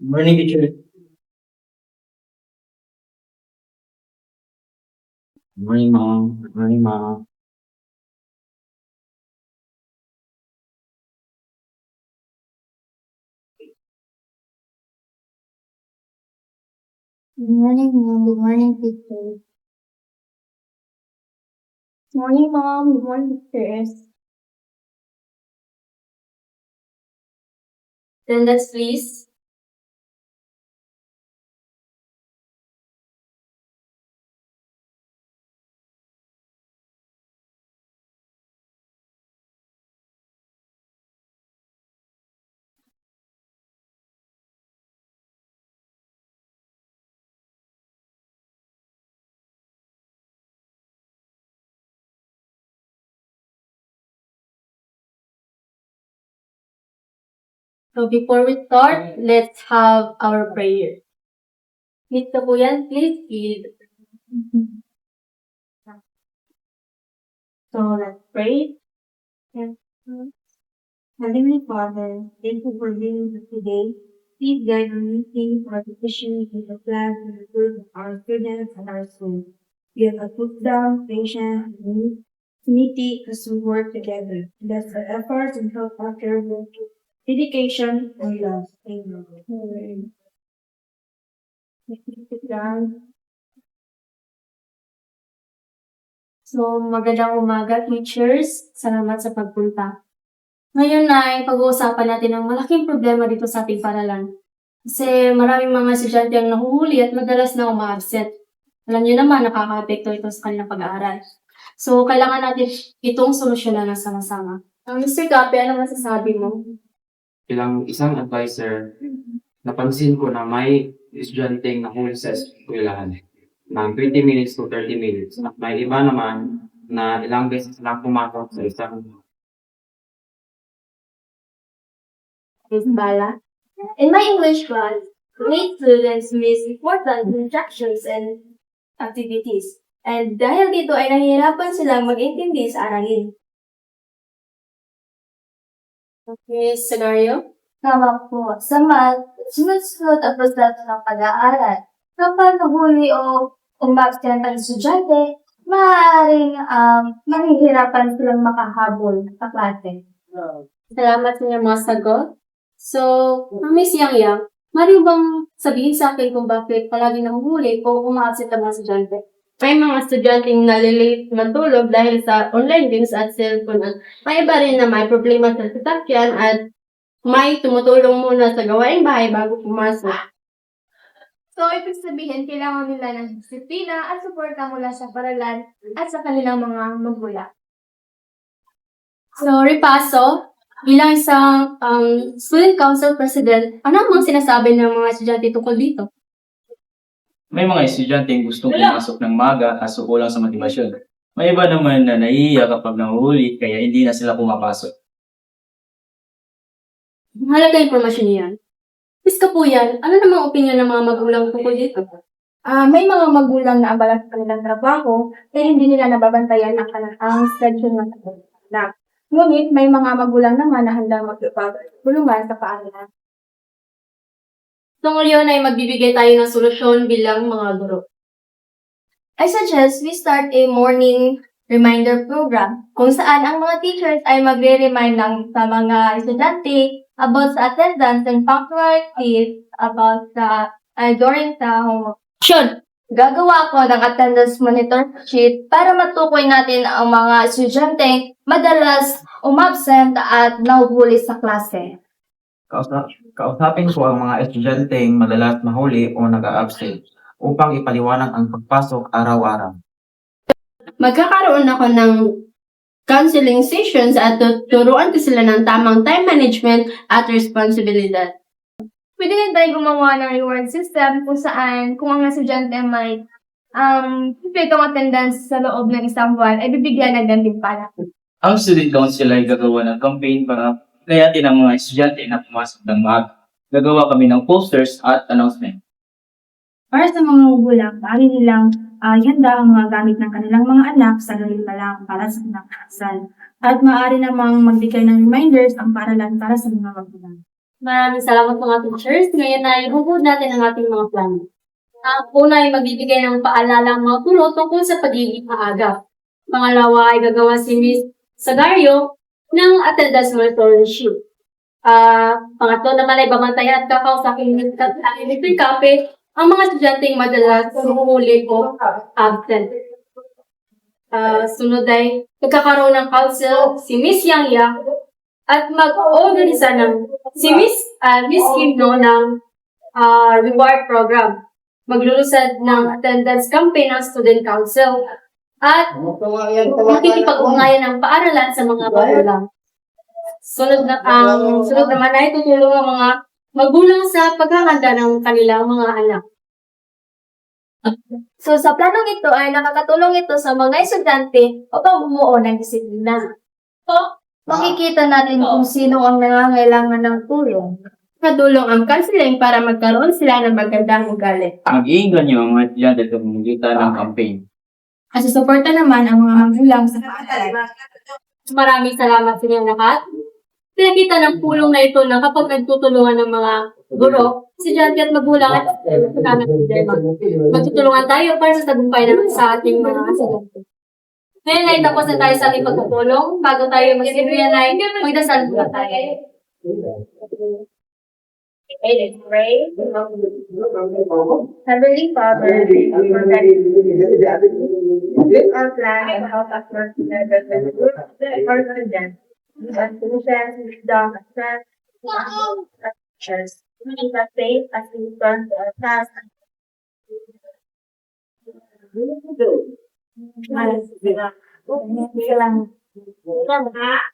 Morning, teacher. Morning, ma'am. Morning, ma'am. Good morning, mom. Good morning, teacher. Morning, mom. Good morning, teachers. Attendance, please. So before we start, let's have our prayer. Meet ka po yan, please, kid. So let's pray. Heavenly Father, thank you for being here today. Please guide our meeting for efficiency in the class and the good of our students and our school. Give us wisdom, patience, and unity as we work together. Bless our efforts and help us share with dedication and love. Amen. So, magandang umaga, teachers. Salamat sa pagpunta. Ngayon ay pag-uusapan natin ang malaking problema dito sa ating paaralan. Kasi maraming mga estudyante ang nahuhuli at madalas na uma-absent. Alam niyo naman, nakaka-apekto ito sa kanilang pag-aaral. So, kailangan natin itong solusyonan ng sama-sama. Mr. Gapi, ano masasabi mo? Bilang isang advisor, napansin ko na may estudyanteng nahuli sa eskwelahan ng 20 minutes to 30 minutes. At may iba naman na ilang beses lang pumasok sa isang Miss Bala? In my English class, many students miss important instructions and activities. And dahil dito ay nahihirapan silang mag-intindi sa aralin. Okay, scenario? Tama po. Sa math, sunod-sunod ang proseso ng pag-aaral. Kapag nahuli o umabsent ang estudyante, maaaring mahihirapan silang makahabol sa klase. Salamat sa inyong mga sagot. So, Miss Yang Yang, mari bang sabihin sa akin kung bakit palagi nahuhuli o umabsent ang mga estudyante? May mga estudyanteng nalilate matulog dahil sa online games at cellphone at may iba rin na may problema sa sasakyan at may tumutulong muna sa gawaing bahay bago pumasok. So, ibig sabihin, kailangan nila ng disiplina at suporta mula sa paaralan at sa kanilang mga magulang. So, Ripaso, bilang isang student council president, ano ang mga sinasabi ng mga estudyante tungkol dito? May mga estudyante gustong pumasok ng maga kaso kulang sa motibasyon. May iba naman na naiiyak kapag nahuhuli kaya hindi na sila pumapasok. Mahalaga impormasyon yan. Miss Kapuyan, ano namang opinion ng mga magulang tungkol dito? May mga magulang na abala sa kanilang trabaho kaya hindi nila nababantayan ang schedule ng anak. Ngunit may mga magulang naman na handang magpapulungan sa paaralan. So ngayon ay magbibigay tayo ng solusyon bilang mga guro. I suggest we start a morning reminder program kung saan ang mga teachers ay magre-remind sa mga estudyante about sa attendance and punctuality about during sa homework. Gagawa ko ng attendance monitor sheet para matukoy natin ang mga estudyante madalas umabsent at nahuhuli sa klase. Kausapin ko ang mga estudyanteng madalas mahuli o nag-a-absent upang ipaliwanag ang pagpasok araw-araw. Magkakaroon ako ng counseling sessions at turuan ko sila ng tamang time management at responsibilidad. Pwede rin tayo gumawa ng reward system kung saan kung ang estudyante may pipitong attendance sa loob ng isang buwan ay bibigyan ng gantimpala. Ang student council ay gagawa ng campaign para gayatin ang mga estudyante na pumasok ng maga. Gagawa kami ng posters at announcement. Para sa mga magulang, maaari nilang ihanda ang mga gamit ng kanilang mga anak sa galing pa lang para sa kinakasal. At maaari namang magbigay ng reminders ang paaralan para sa mga magulang. Maraming salamat mga teachers. Ngayon ay ibubuod natin ang ating mga plano. Ang una ay magbibigay ng paalala ang mga guro tungkol sa pagiging maaga. Pangalawa ay gagawa si Miss Sagario ng attendance monitoring sheet. Pangatlo naman ay babantayan at kakausapin ng Mr. Kape ang mga estudyanteng madalas humuhuli o absent. Sunod ay magkakaroon ng council si Miss Yang Yang at mag-organisa ng si Miss Kim No ng reward program. Maglulusad ng attendance campaign ng student council at makikipag-ugnayan ng paaralan sa mga magulang. Sunod naman ay tutulong ang mga magulang sa paghahanda ng kanilang mga anak. So, sa planong ito ay nakakatulong ito sa mga estudyante upang bumuo ng disiplina. Makikita natin kung sino ang nangangailangan ng tulong. Kadulong ang counseling para magkaroon sila ng magandang ugali. Mag-iingan niyo ang mga estudyante sa pamamagitan ng campaign. At susuporta naman ang mga magulang sa paaralan. Maraming salamat sa inyong lahat. Pinakita ng pulong na ito na kapag nagtutulungan ng mga guro, estudyante at magulang at ng problema. Magtutulungan tayo para sa tagumpay sa ating mga estudyante. Ngayon ay tapos na tayo sa ating pagpupulong. Bago tayo mag-simplihan ay magdasal muna tayo. Let's pray. Heavenly Father, protect our plan and help us work together with good for students. And solutions, wisdom, and strength, teachers. Keep us safe as we return to our task. Salamat.